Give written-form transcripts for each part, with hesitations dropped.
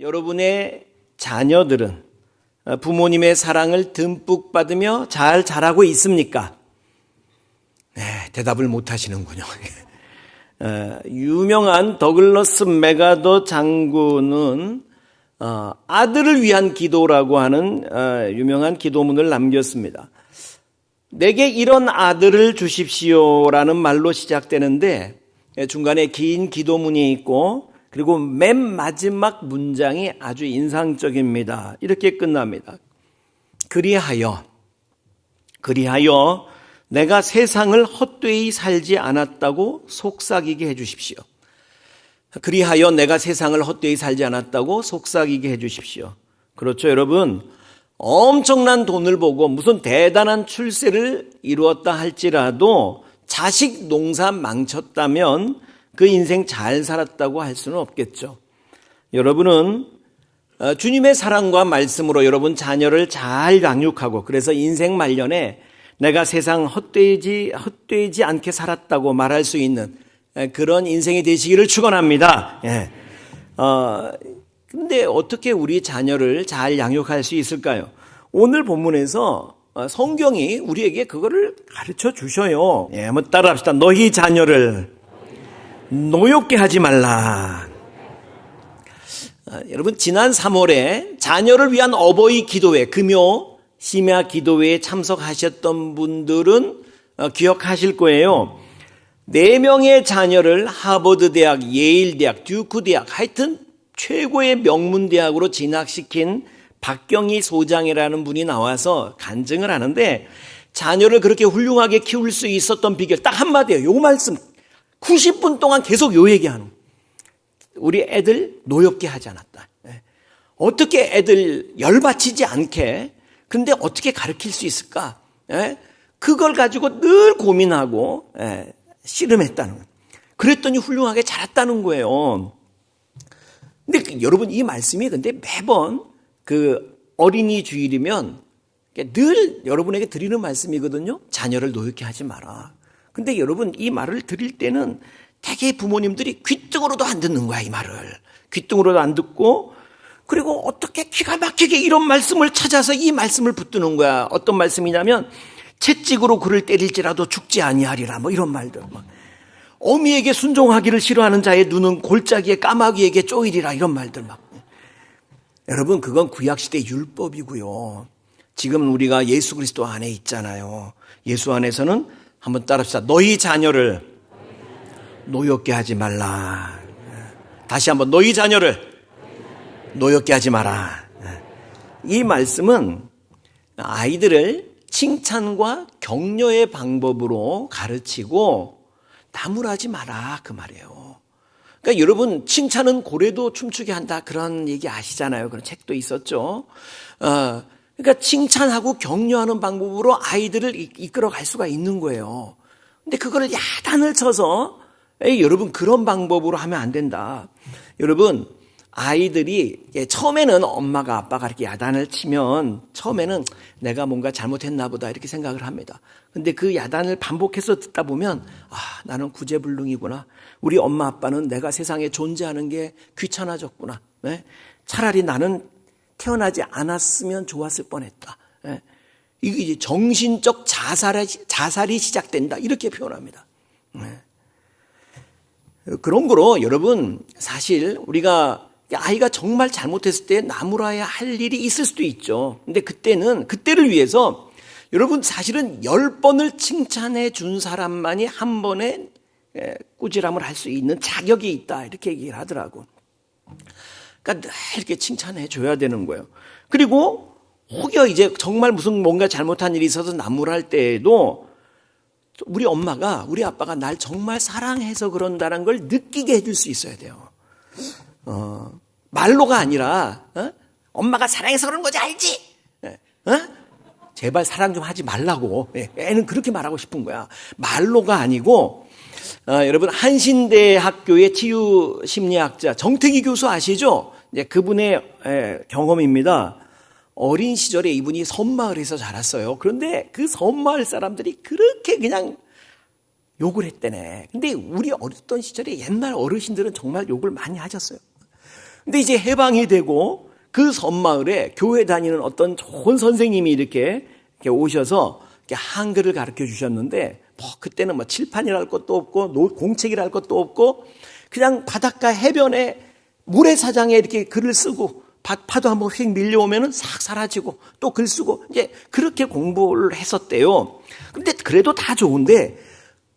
여러분의 자녀들은 부모님의 사랑을 듬뿍 받으며 잘 자라고 있습니까? 네, 대답을 못 하시는군요. 유명한 더글러스 맥아더 장군은 아들을 위한 기도라고 하는 유명한 기도문을 남겼습니다. 내게 이런 아들을 주십시오라는 말로 시작되는데 중간에 긴 기도문이 있고 그리고 맨 마지막 문장이 아주 인상적입니다. 이렇게 끝납니다. 그리하여 내가 세상을 헛되이 살지 않았다고 속삭이게 해주십시오. 그리하여 내가 세상을 헛되이 살지 않았다고 속삭이게 해주십시오. 그렇죠, 여러분. 엄청난 돈을 보고 무슨 대단한 출세를 이루었다 할지라도 자식 농사 망쳤다면 그 인생 잘 살았다고 할 수는 없겠죠. 여러분은 주님의 사랑과 말씀으로 여러분 자녀를 잘 양육하고 그래서 인생 말년에 내가 세상 헛되지 않게 살았다고 말할 수 있는 그런 인생이 되시기를 축원합니다. 근데 어떻게 우리 자녀를 잘 양육할 수 있을까요? 오늘 본문에서 성경이 우리에게 그거를 가르쳐 주셔요. 한번 따라합시다. 너희 자녀를 노엽게 하지 말라. 여러분 지난 3월에 자녀를 위한 어버이 기도회 금요 심야 기도회에 참석하셨던 분들은 기억하실 거예요. 4명의 자녀를 하버드 대학, 예일 대학, 듀크 대학 하여튼 최고의 명문 대학으로 진학시킨 박경희 소장이라는 분이 나와서 간증을 하는데 자녀를 그렇게 훌륭하게 키울 수 있었던 비결 딱 한마디예요. 요 말씀 90분 동안 계속 요 얘기하는 우리 애들 노엽게 하지 않았다. 어떻게 애들 열받치지 않게 근데 어떻게 가르칠 수 있을까? 그걸 가지고 늘 고민하고 씨름했다는 거예요. 그랬더니 훌륭하게 자랐다는 거예요. 근데 여러분 이 말씀이 근데 매번 그 어린이 주일이면 늘 여러분에게 드리는 말씀이거든요. 자녀를 노엽게 하지 마라. 근데 여러분 이 말을 드릴 때는 대개 부모님들이 귓등으로도 안 듣는 거야, 이 말을. 귓등으로도 안 듣고 그리고 어떻게 기가 막히게 이런 말씀을 찾아서 이 말씀을 붙드는 거야. 어떤 말씀이냐면 채찍으로 그를 때릴지라도 죽지 아니하리라 뭐 이런 말들. 어미에게 순종하기를 싫어하는 자의 눈은 골짜기에 까마귀에게 쪼이리라 이런 말들 막. 여러분 그건 구약시대 율법이고요. 지금 우리가 예수 그리스도 안에 있잖아요. 예수 안에서는 한번 따라합시다. 너희 자녀를 노엽게 하지 말라. 다시 한번 너희 자녀를 노엽게 하지 마라. 이 말씀은 아이들을 칭찬과 격려의 방법으로 가르치고 나무라지 마라 그 말이에요. 그러니까 여러분 칭찬은 고래도 춤추게 한다 그런 얘기 아시잖아요. 그런 책도 있었죠. 그러니까 칭찬하고 격려하는 방법으로 아이들을 이끌어 갈 수가 있는 거예요. 근데 그거를 야단을 쳐서 여러분 그런 방법으로 하면 안 된다. 여러분 아이들이 처음에는 엄마가 아빠가 이렇게 야단을 치면 처음에는 내가 뭔가 잘못했나 보다 이렇게 생각을 합니다. 근데 그 야단을 반복해서 듣다 보면 나는 구제불능이구나. 우리 엄마 아빠는 내가 세상에 존재하는 게 귀찮아졌구나. 차라리 나는 태어나지 않았으면 좋았을 뻔했다. 이게 이제 정신적 자살이 시작된다. 이렇게 표현합니다. 그런 거로 여러분 사실 우리가 아이가 정말 잘못했을 때 나무라야 할 일이 있을 수도 있죠. 근데 그때를 위해서 여러분 사실은 10번을 칭찬해 준 사람만이 한 번에 꾸지람을 할 수 있는 자격이 있다. 이렇게 얘기를 하더라고. 그러니까 늘 이렇게 칭찬해 줘야 되는 거예요. 그리고 혹여 이제 정말 무슨 뭔가 잘못한 일이 있어서 나무랄 때에도 우리 엄마가 우리 아빠가 날 정말 사랑해서 그런다는 걸 느끼게 해줄 수 있어야 돼요. 말로가 아니라 엄마가 사랑해서 그런 거지 알지? 제발 사랑 좀 하지 말라고. 애는 그렇게 말하고 싶은 거야. 말로가 아니고 여러분 한신대학교의 치유심리학자 정태기 교수 아시죠? 그분의 경험입니다. 어린 시절에 이분이 섬마을에서 자랐어요. 그런데 그 섬마을 사람들이 그렇게 그냥 욕을 했대네. 근데 우리 어렸던 시절에 옛날 어르신들은 정말 욕을 많이 하셨어요. 근데 이제 해방이 되고 그 섬마을에 교회 다니는 어떤 좋은 선생님이 이렇게 오셔서 이렇게 한글을 가르쳐 주셨는데, 그때는 칠판이랄 것도 없고 공책이랄 것도 없고 그냥 바닷가 해변에 모래사장에 이렇게 글을 쓰고 파도 한번 휙 밀려오면은 싹 사라지고 또 글 쓰고 이제 그렇게 공부를 했었대요. 근데 그래도 다 좋은데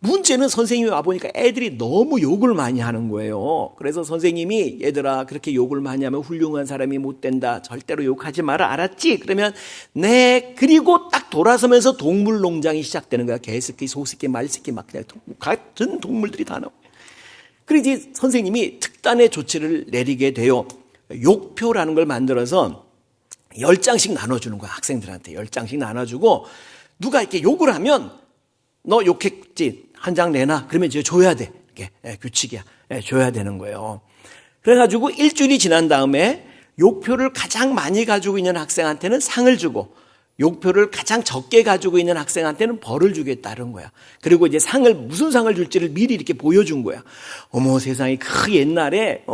문제는 선생님이 와보니까 애들이 너무 욕을 많이 하는 거예요. 그래서 선생님이 얘들아 그렇게 욕을 많이 하면 훌륭한 사람이 못 된다. 절대로 욕하지 마라. 알았지? 그러면 네. 그리고 딱 돌아서면서 동물농장이 시작되는 거야. 개새끼, 소새끼, 말새끼 막 그냥 같은 동물들이 다 나와요. 그리고 이제 선생님이 특단의 조치를 내리게 돼요. 욕표라는 걸 만들어서 10장씩 나눠주는 거야. 학생들한테 10장씩 나눠주고 누가 이렇게 욕을 하면 너 욕했지? 한 장 내놔. 그러면 이제 줘야 돼. 이게 규칙이야. 줘야 되는 거예요. 그래가지고 일주일이 지난 다음에 욕표를 가장 많이 가지고 있는 학생한테는 상을 주고 욕표를 가장 적게 가지고 있는 학생한테는 벌을 주겠다는 거야. 그리고 이제 무슨 상을 줄지를 미리 이렇게 보여준 거야. 어머 세상에 그 옛날에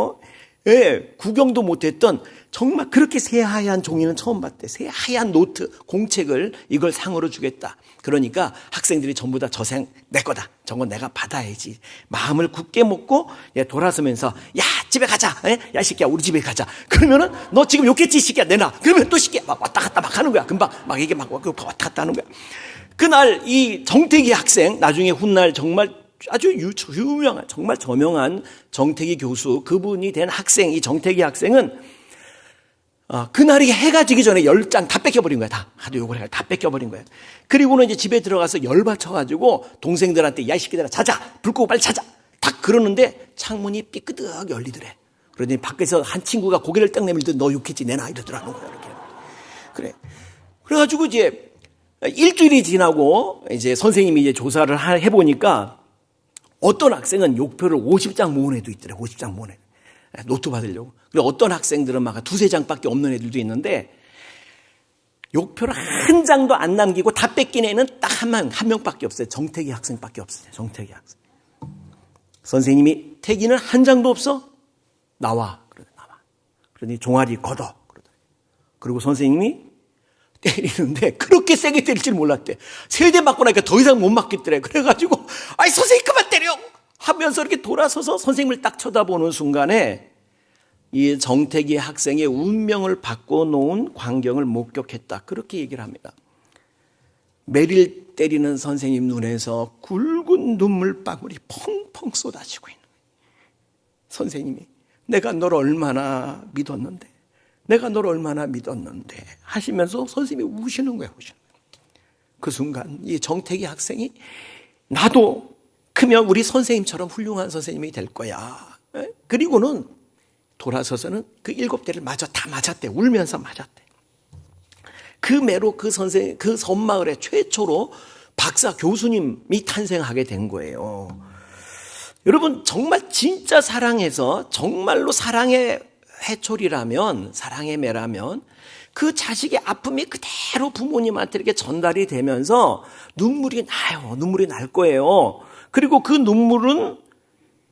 구경도 못했던 정말 그렇게 새하얀 종이는 처음 봤대. 새하얀 노트, 공책을 이걸 상으로 주겠다. 그러니까 학생들이 전부 다 저 상 내 거다. 저건 내가 받아야지. 마음을 굳게 먹고 돌아서면서 야 집에 가자. 야 새끼야 우리 집에 가자. 그러면은 너 지금 욕했지 새끼야 내놔. 그러면 또 새끼야 막 왔다 갔다 막 하는 거야. 금방 막 이게 막 왔다 갔다 하는 거야. 그날 이 정태기 학생 나중에 훗날 정말 아주 유명한 정말 저명한 정태기 교수 그분이 된 학생 이 정태기 학생은 그날이 해가 지기 전에 10장 다 뺏겨버린 거야. 다 하도 욕을 해가 다 뺏겨버린 거야. 그리고는 이제 집에 들어가서 열받쳐가지고 동생들한테 야 이 새끼들아 자자 불 끄고 빨리 자자 딱 그러는데 창문이 삐끄덕 열리더래. 그러더니 밖에서 한 친구가 고개를 딱 내밀더니 너 욕했지 내놔 이러더라는 거야. 이렇게. 그래. 그래가지고 이제 일주일이 지나고 이제 선생님이 이제 조사를 해보니까 어떤 학생은 욕표를 50장 모은 애도 있더래. 50장 모은 애. 노트 받으려고. 그리고 어떤 학생들은 막 두세 장밖에 없는 애들도 있는데 욕표를 한 장도 안 남기고 다 뺏긴 애는 딱 한 명밖에 없어요. 정태기 학생밖에 없어요. 정태기 학생. 선생님이 태기는 한 장도 없어? 나와. 나와. 그러더니 종아리 걷어. 그리고 선생님이 때리는데 그렇게 세게 때릴 줄 몰랐대. 3대 맞고 나니까 더 이상 못 맞겠더래. 그래가지고 아이 선생님 그만 때려 하면서 이렇게 돌아서서 선생님을 딱 쳐다보는 순간에 이 정태기 학생의 운명을 바꿔놓은 광경을 목격했다. 그렇게 얘기를 합니다. 매를 때리는 선생님 눈에서 굵은 눈물방울이 펑펑 쏟아지고 있는 거예요. 선생님이 내가 널 얼마나 믿었는데 내가 널 얼마나 믿었는데 하시면서 선생님이 우시는 거예요. 그 순간 이 정태기 학생이 나도 크면 우리 선생님처럼 훌륭한 선생님이 될 거야. 그리고는 돌아서서는 그 7대를 다 맞았대. 울면서 맞았대. 그 매로 그 섬마을의 최초로 박사 교수님이 탄생하게 된 거예요. 여러분 정말 진짜 사랑해서 정말로 사랑의 회초리라면 사랑의 매라면 그 자식의 아픔이 그대로 부모님한테 이렇게 전달이 되면서 눈물이 나요. 눈물이 날 거예요. 그리고 그 눈물은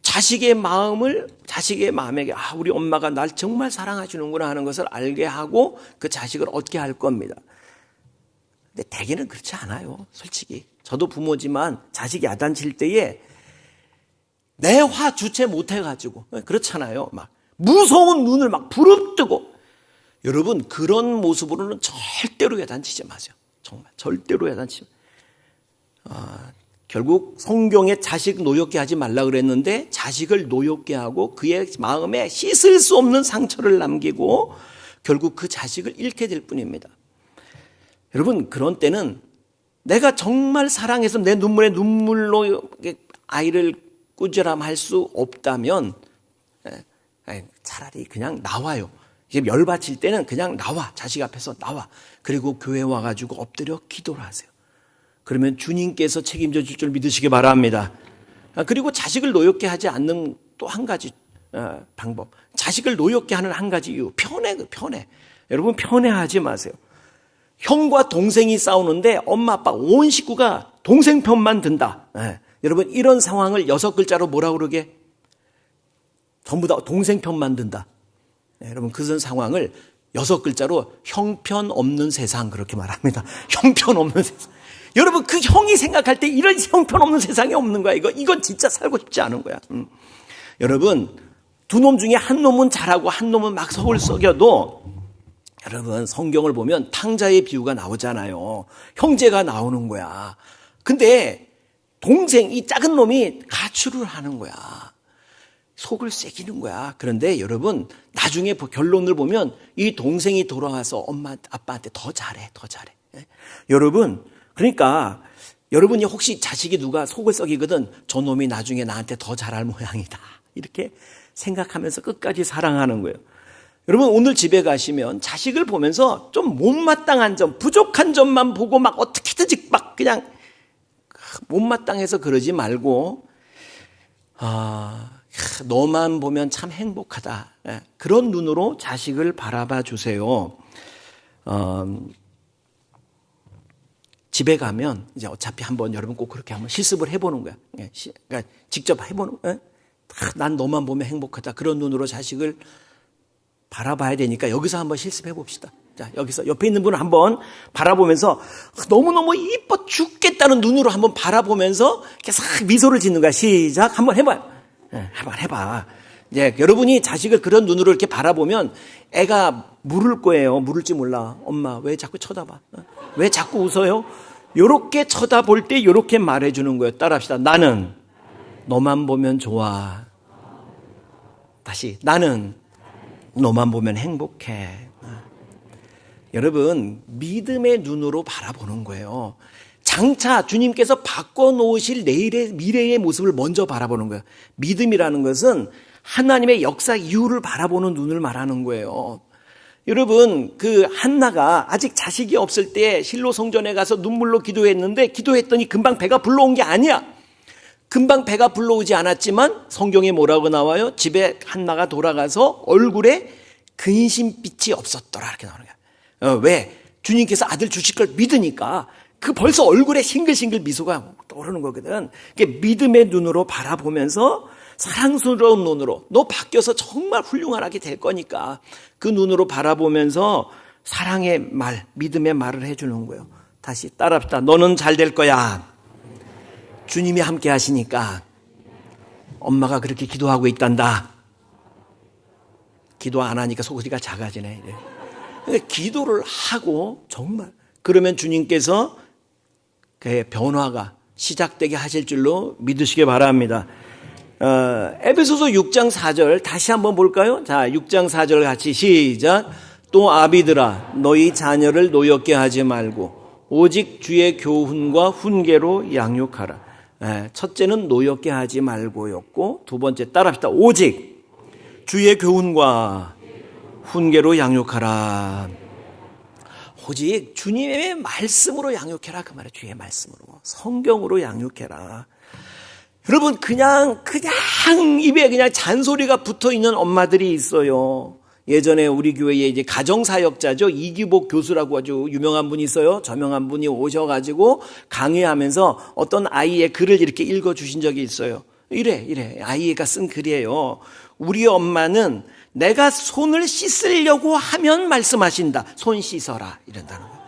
자식의 마음에게 우리 엄마가 날 정말 사랑하시는구나 하는 것을 알게 하고 그 자식을 얻게 할 겁니다. 근데 대개는 그렇지 않아요. 솔직히. 저도 부모지만 자식이 야단칠 때에 내 화 주체 못해가지고 그렇잖아요. 막 무서운 눈을 막 부릅뜨고 여러분 그런 모습으로는 절대로 야단치지 마세요. 정말 절대로 야단치지 마세요. 결국 성경에 자식 노엽게 하지 말라 그랬는데 자식을 노엽게 하고 그의 마음에 씻을 수 없는 상처를 남기고 결국 그 자식을 잃게 될 뿐입니다. 여러분 그런 때는 내가 정말 사랑해서 내 눈물에 눈물로 아이를 꾸지람할 수 없다면 차라리 그냥 나와요. 열받칠 때는 그냥 나와. 자식 앞에서 나와. 그리고 교회 와가지고 엎드려 기도를 하세요. 그러면 주님께서 책임져 줄 줄 믿으시기 바랍니다. 그리고 자식을 노엽게 하지 않는 또 한 가지 방법. 자식을 노엽게 하는 한 가지 이유. 편해. 여러분 편해하지 마세요. 형과 동생이 싸우는데 엄마 아빠 온 식구가 동생 편만 든다. 여러분 이런 상황을 6글자로 뭐라고 그러게? 전부 다 동생 편만 든다. 여러분 그런 상황을 6글자로 형편없는 세상 그렇게 말합니다. 형편없는 세상. 여러분 그 형이 생각할 때 이런 형편없는 세상이 없는 거야. 이건 진짜 살고 싶지 않은 거야. 여러분 두 놈 중에 한 놈은 잘하고 한 놈은 막 속을 썩여도 여러분 성경을 보면 탕자의 비유가 나오잖아요. 형제가 나오는 거야. 근데 동생 이 작은 놈이 가출을 하는 거야. 속을 새기는 거야. 그런데 여러분 나중에 결론을 보면 이 동생이 돌아와서 엄마 아빠한테 더 잘해. 여러분 그러니까 여러분이 혹시 자식이 누가 속을 썩이거든 저 놈이 나중에 나한테 더 잘할 모양이다. 이렇게 생각하면서 끝까지 사랑하는 거예요. 여러분 오늘 집에 가시면 자식을 보면서 좀 못마땅한 점, 부족한 점만 보고 막 어떻게든지 막 그냥 못마땅해서 그러지 말고 너만 보면 참 행복하다. 그런 눈으로 자식을 바라봐 주세요. 집에 가면 이제 어차피 한번 여러분 꼭 그렇게 한번 실습을 해보는 거야. 그러니까 직접 해보는 거야. 난 너만 보면 행복하다. 그런 눈으로 자식을 바라봐야 되니까 여기서 한번 실습해 봅시다. 자, 여기서 옆에 있는 분을 한번 바라보면서 너무너무 이뻐 죽겠다는 눈으로 한번 바라보면서 이렇게 싹 미소를 짓는 거야. 시작. 한번 해봐요. 한번 해봐. 이제 여러분이 자식을 그런 눈으로 이렇게 바라보면 애가 물을 거예요. 물을지 몰라. 엄마 왜 자꾸 쳐다봐? 왜 자꾸 웃어요? 요렇게 쳐다볼 때 요렇게 말해주는 거예요. 따라합시다. 나는 너만 보면 좋아. 다시 나는 너만 보면 행복해. 여러분 믿음의 눈으로 바라보는 거예요. 장차 주님께서 바꿔놓으실 내일의 미래의 모습을 먼저 바라보는 거예요. 믿음이라는 것은 하나님의 역사 이후를 바라보는 눈을 말하는 거예요. 여러분 그 한나가 아직 자식이 없을 때 실로 성전에 가서 눈물로 기도했는데 기도했더니 금방 배가 불러온 게 아니야. 금방 배가 불러오지 않았지만 성경에 뭐라고 나와요? 집에 한나가 돌아가서 얼굴에 근심빛이 없었더라 이렇게 나오는 거야. 왜? 주님께서 아들 주실 걸 믿으니까 그 벌써 얼굴에 싱글싱글 미소가 떠오르는 거거든. 믿음의 눈으로 바라보면서 사랑스러운 눈으로 너 바뀌어서 정말 훌륭하게 될 거니까 그 눈으로 바라보면서 사랑의 말, 믿음의 말을 해주는 거예요. 다시 따라합시다. 너는 잘 될 거야. 주님이 함께 하시니까 엄마가 그렇게 기도하고 있단다. 기도 안 하니까 소리가 작아지네. 그러니까 기도를 하고 정말 그러면 주님께서 그의 변화가 시작되게 하실 줄로 믿으시기 바랍니다. 에베소서 6장 4절 다시 한번 볼까요? 자, 6장 4절 같이 시작. 또 아비들아 너희 자녀를 노엽게 하지 말고 오직 주의 교훈과 훈계로 양육하라. 첫째는 노엽게 하지 말고였고 두 번째 따라합시다. 오직 주의 교훈과 훈계로 양육하라. 오직 주님의 말씀으로 양육해라 그 말이에요. 주의 말씀으로 성경으로 양육해라. 여러분 그냥 입에 그냥 잔소리가 붙어있는 엄마들이 있어요. 예전에 우리 교회에 이제 가정사역자죠. 이기복 교수라고 아주 유명한 분이 있어요. 저명한 분이 오셔가지고 강의하면서 어떤 아이의 글을 이렇게 읽어주신 적이 있어요. 이래. 아이가 쓴 글이에요. 우리 엄마는 내가 손을 씻으려고 하면 말씀하신다. 손 씻어라. 이런다는 거예요.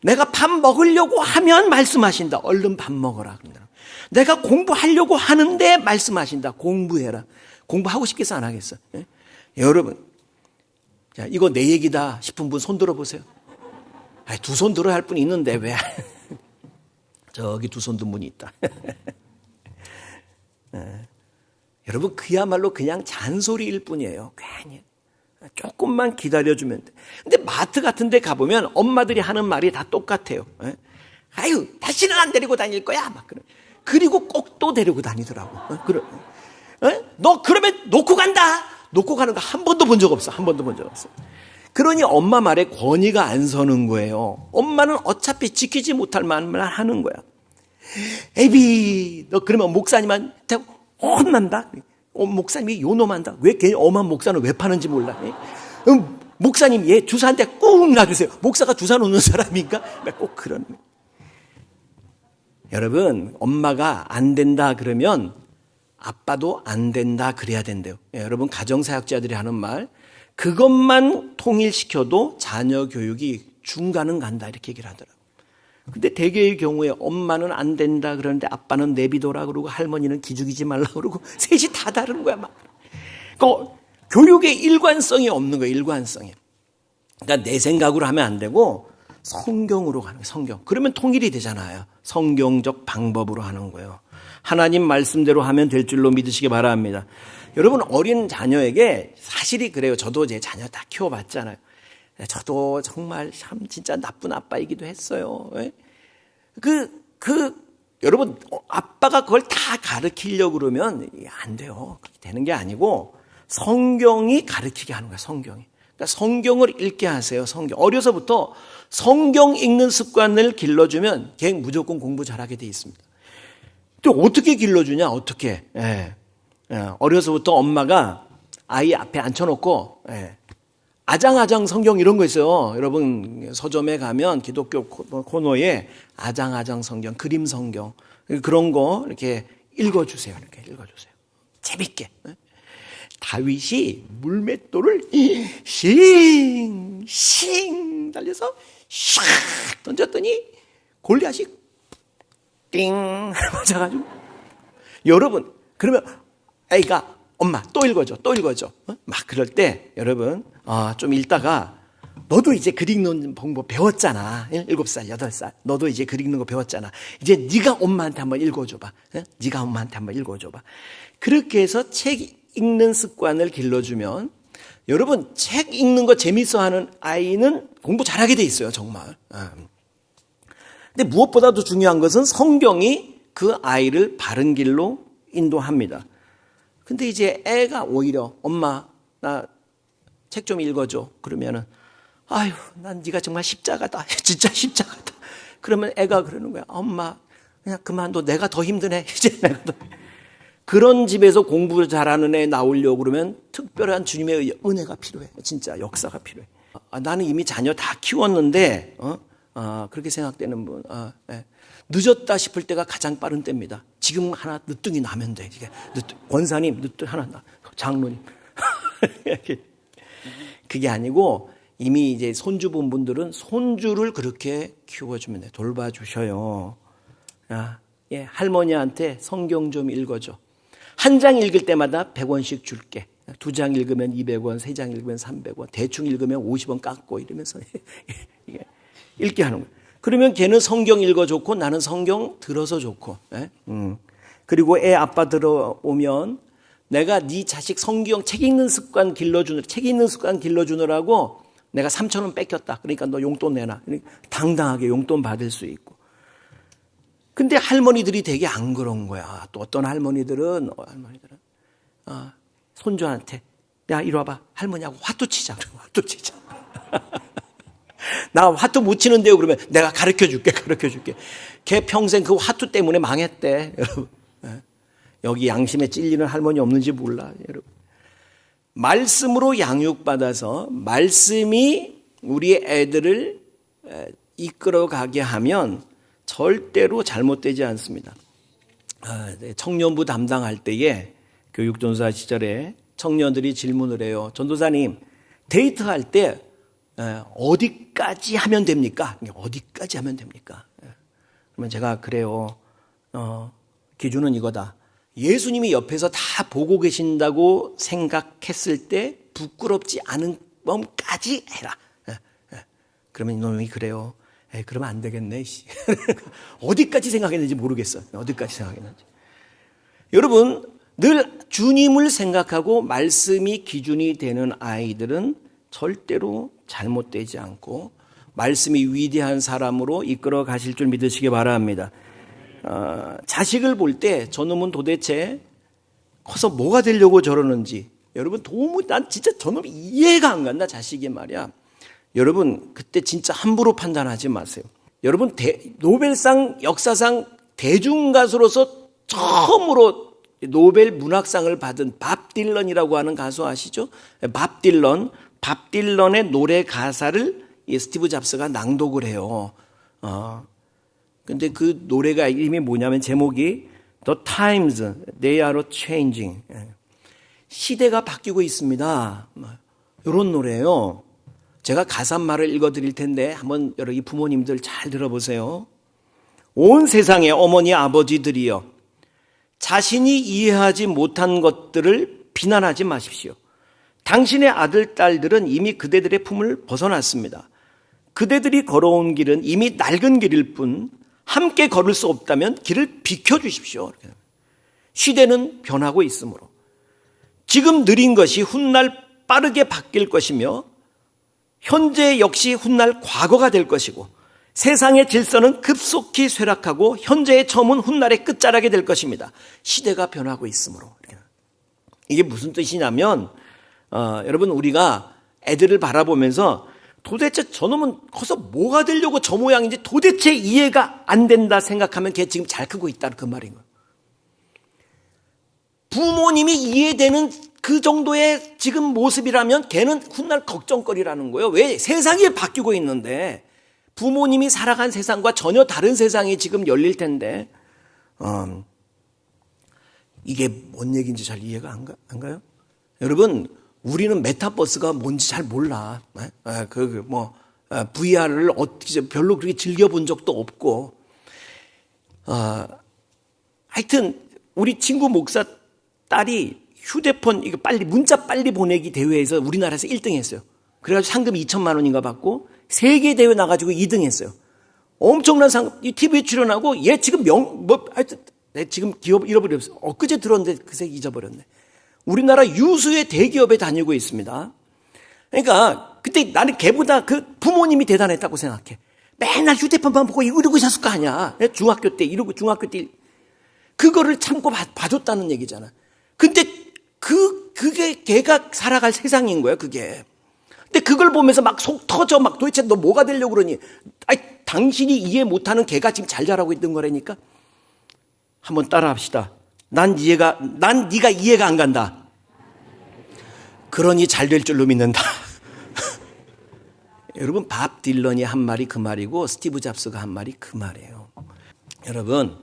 내가 밥 먹으려고 하면 말씀하신다. 얼른 밥 먹어라. 내가 공부하려고 하는데 말씀하신다. 공부해라. 공부하고 싶겠어 안 하겠어? 예? 여러분 자, 이거 내 얘기다 싶은 분 손 들어보세요. 두 손 들어야 할 분이 있는데 왜? 저기 두 손 든 분이 있다. 여러분 그야말로 그냥 잔소리일 뿐이에요. 괜히 조금만 기다려주면 돼. 근데 마트 같은 데 가보면 엄마들이 하는 말이 다 똑같아요. 아유 다시는 안 데리고 다닐 거야. 막 그래. 그리고 꼭 또 데리고 다니더라고. 너 그러면 놓고 간다. 놓고 가는 거 한 번도 본 적 없어. 한 번도 본 적 없어. 그러니 엄마 말에 권위가 안 서는 거예요. 엄마는 어차피 지키지 못할 말만 하는 거야. 애비 너 그러면 목사님한테 혼난다. 목사님이 요놈한다. 왜 걔 엄한 목사는 왜 파는지 몰라. 목사님 얘 주사 한 대 꾹 놔주세요. 목사가 주사 놓는 사람인가? 꼭 그런 거예요. 여러분 엄마가 안 된다 그러면 아빠도 안 된다 그래야 된대요. 여러분 가정사역자들이 하는 말 그것만 통일시켜도 자녀 교육이 중간은 간다 이렇게 얘기를 하더라고요. 근데 대개의 경우에 엄마는 안 된다 그러는데 아빠는 내비둬라 그러고 할머니는 기죽이지 말라 그러고 셋이 다 다른 거야 막. 그 교육의 일관성이 없는 거예요. 일관성이. 그러니까 내 생각으로 하면 안 되고 성경으로 가는 거예요. 성경. 그러면 통일이 되잖아요. 성경적 방법으로 하는 거예요. 하나님 말씀대로 하면 될 줄로 믿으시기 바랍니다. 여러분 어린 자녀에게 사실이 그래요. 저도 제 자녀 다 키워봤잖아요. 저도 정말 참 진짜 나쁜 아빠이기도 했어요. 여러분 아빠가 그걸 다 가르치려고 그러면 안 돼요. 그렇게 되는 게 아니고 성경이 가르치게 하는 거예요. 성경이. 그러니까 성경을 읽게 하세요. 성경. 어려서부터 성경 읽는 습관을 길러주면 걔 무조건 공부 잘하게 돼 있습니다. 또 어떻게 길러주냐? 어떻게? 어려서부터 엄마가 아이 앞에 앉혀놓고 아장아장 성경 이런 거 있어요. 여러분 서점에 가면 기독교 코너에 아장아장 성경, 그림 성경 그런 거 이렇게 읽어주세요. 이렇게 읽어주세요. 재밌게. 다윗이 물맷돌을 싱 달려서 샥 던졌더니 골리앗이 띵 맞아가지고 여러분 그러면 애가 엄마 또 읽어줘 막 그럴 때 여러분 좀 읽다가 너도 이제 글 읽는 방법 배웠잖아. 7살 8살 너도 이제 글 읽는 거 배웠잖아. 이제 네가 엄마한테 한번 읽어줘봐. 네가 엄마한테 한번 읽어줘봐. 그렇게 해서 책 읽는 습관을 길러주면 여러분 책 읽는 거 재밌어하는 아이는 공부 잘하게 돼 있어요. 정말. 근데 무엇보다도 중요한 것은 성경이 그 아이를 바른 길로 인도합니다. 근데 이제 애가 오히려 엄마 나 책 좀 읽어줘. 그러면은 아유 난 네가 정말 십자가다. 진짜 십자가다. 그러면 애가 그러는 거야. 엄마 그냥 그만둬. 내가 더 힘드네. 이제 내가 더. 그런 집에서 공부를 잘하는 애 나오려고 그러면 특별한 주님의 은혜가 필요해. 진짜 역사가 필요해. 나는 이미 자녀 다 키웠는데 그렇게 생각되는 분. 늦었다 싶을 때가 가장 빠른 때입니다. 지금 하나 늦둥이 나면 돼. 권사님 늦둥이 하나 나. 장로님. 그게 아니고 이미 이제 손주 본 분들은 손주를 그렇게 키워주면 돼. 돌봐주셔요. 할머니한테 성경 좀 읽어줘. 한 장 읽을 때마다 100원씩 줄게. 2장 읽으면 200원, 3장 읽으면 300원, 대충 읽으면 50원 깎고 이러면서 읽게 하는 거예요. 그러면 걔는 성경 읽어 좋고 나는 성경 들어서 좋고. 그리고 애 아빠 들어오면 내가 네 자식 성경 책 읽는 습관 길러주느라고 내가 3,000원 뺏겼다. 그러니까 너 용돈 내놔. 그러니까 당당하게 용돈 받을 수 있고. 근데 할머니들이 되게 안 그런 거야. 또 어떤 할머니들은 손주한테 야 이리 와봐. 할머니하고 화투 치자. 화투 치자. 나 화투 못 치는데요. 그러면 내가 가르쳐줄게. 걔 평생 그 화투 때문에 망했대. 여러분. 여기 양심에 찔리는 할머니 없는지 몰라. 여러분. 말씀으로 양육받아서 말씀이 우리 애들을 이끌어가게 하면 절대로 잘못되지 않습니다. 청년부 담당할 때에 교육전사 시절에 청년들이 질문을 해요. 전도사님, 데이트할 때 어디까지 하면 됩니까? 어디까지 하면 됩니까? 그러면 제가 그래요. 기준은 이거다. 예수님이 옆에서 다 보고 계신다고 생각했을 때 부끄럽지 않은 범까지 해라. 그러면 이놈이 그래요. 그러면 안 되겠네. 어디까지 생각했는지 모르겠어요. 어디까지 생각했는지. 여러분, 늘 주님을 생각하고 말씀이 기준이 되는 아이들은 절대로 잘못되지 않고 말씀이 위대한 사람으로 이끌어 가실 줄 믿으시기 바랍니다. 자식을 볼 때 저놈은 도대체 커서 뭐가 되려고 저러는지 여러분 도무지 난 진짜 저놈이 이해가 안 간다. 자식이 말이야. 여러분 그때 진짜 함부로 판단하지 마세요. 여러분 노벨상 역사상 대중가수로서 처음으로 노벨 문학상을 받은 밥 딜런이라고 하는 가수 아시죠? 밥 딜런의 노래 가사를 스티브 잡스가 낭독을 해요. 근데 그 노래가 이름이 뭐냐면 제목이 The Times They Are Changing. 시대가 바뀌고 있습니다. 이런 노래예요. 제가 가사말을 읽어드릴 텐데 한번 여러 이 부모님들 잘 들어보세요. 온 세상의 어머니 아버지들이여, 자신이 이해하지 못한 것들을 비난하지 마십시오. 당신의 아들 딸들은 이미 그대들의 품을 벗어났습니다. 그대들이 걸어온 길은 이미 낡은 길일 뿐 함께 걸을 수 없다면 길을 비켜주십시오. 시대는 변하고 있으므로 지금 느린 것이 훗날 빠르게 바뀔 것이며 현재 역시 훗날 과거가 될 것이고 세상의 질서는 급속히 쇠락하고 현재의 처음은 훗날의 끝자락이 될 것입니다. 시대가 변하고 있으므로. 이게 무슨 뜻이냐면 여러분, 우리가 애들을 바라보면서 도대체 저놈은 커서 뭐가 되려고 저 모양인지 도대체 이해가 안 된다 생각하면 걔 지금 잘 크고 있다, 그 말인 거예요. 부모님이 이해되는 그 정도의 지금 모습이라면 걔는 훗날 걱정거리라는 거예요. 왜? 세상이 바뀌고 있는데 부모님이 살아간 세상과 전혀 다른 세상이 지금 열릴 텐데 이게 뭔 얘기인지 잘 이해가 안 가요? 여러분, 우리는 메타버스가 뭔지 잘 몰라. VR을 어떻게 별로 그렇게 즐겨본 적도 없고. 하여튼 우리 친구 목사 딸이 휴대폰 이거 문자 빨리 보내기 대회에서 우리나라에서 1등 했어요. 그래가지고 상금 2천만 원인가 받고 세계 대회 나가지고 2등 했어요. 엄청난 상금. 이 TV에 출연하고 얘 지금 하여튼 내 지금 기업 잃어버렸어. 엊그제 들었는데 그새 잊어버렸네. 우리나라 유수의 대기업에 다니고 있습니다. 그러니까 그때 나는 걔보다 그 부모님이 대단했다고 생각해. 맨날 휴대폰만 보고 이러고 있었을 거 아니야. 중학교 때 그거를 참고 봐줬다는 얘기잖아. 근데 그게 걔가 살아갈 세상인 거야, 그게. 근데 그걸 보면서 막 속 터져. 막 도대체 너 뭐가 되려고 그러니? 당신이 이해 못하는 걔가 지금 잘 자라고 있는 거라니까. 한번 따라합시다. 난 네가 이해가 안 간다. 그러니 잘 될 줄로 믿는다. 여러분, 밥 딜런이 한 말이 그 말이고 스티브 잡스가 한 말이 그 말이에요. 여러분,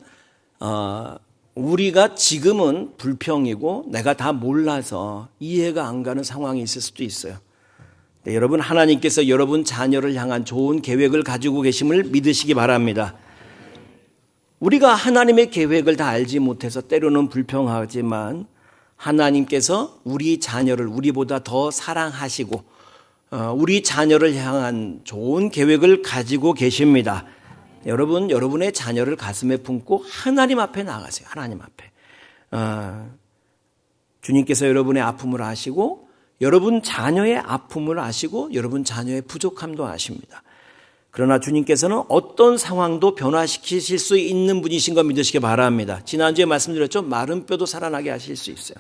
우리가 지금은 불평이고 내가 다 몰라서 이해가 안 가는 상황이 있을 수도 있어요. 네, 여러분, 하나님께서 여러분 자녀를 향한 좋은 계획을 가지고 계심을 믿으시기 바랍니다. 우리가 하나님의 계획을 다 알지 못해서 때로는 불평하지만 하나님께서 우리 자녀를 우리보다 더 사랑하시고 우리 자녀를 향한 좋은 계획을 가지고 계십니다. 여러분, 여러분의 자녀를 가슴에 품고 하나님 앞에 나가세요. 하나님 앞에. 주님께서 여러분의 아픔을 아시고 여러분 자녀의 아픔을 아시고 여러분 자녀의 부족함도 아십니다. 그러나 주님께서는 어떤 상황도 변화시키실 수 있는 분이신 거 믿으시기 바랍니다. 지난주에 말씀드렸죠. 마른 뼈도 살아나게 하실 수 있어요.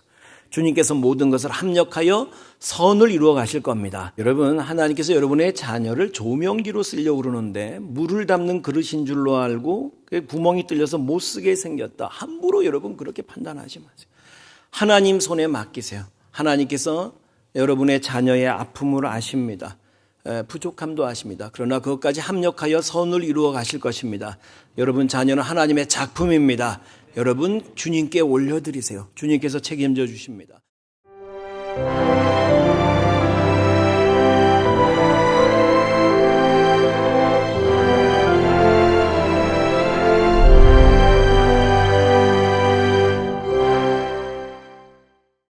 주님께서 모든 것을 합력하여 선을 이루어 가실 겁니다. 여러분, 하나님께서 여러분의 자녀를 조명기로 쓰려고 그러는데 물을 담는 그릇인 줄로 알고 구멍이 뚫려서 못 쓰게 생겼다. 함부로 여러분 그렇게 판단하지 마세요. 하나님 손에 맡기세요. 하나님께서 여러분의 자녀의 아픔을 아십니다. 부족함도 아십니다. 그러나 그것까지 합력하여 선을 이루어 가실 것입니다. 여러분 자녀는 하나님의 작품입니다. 여러분 주님께 올려드리세요. 주님께서 책임져 주십니다.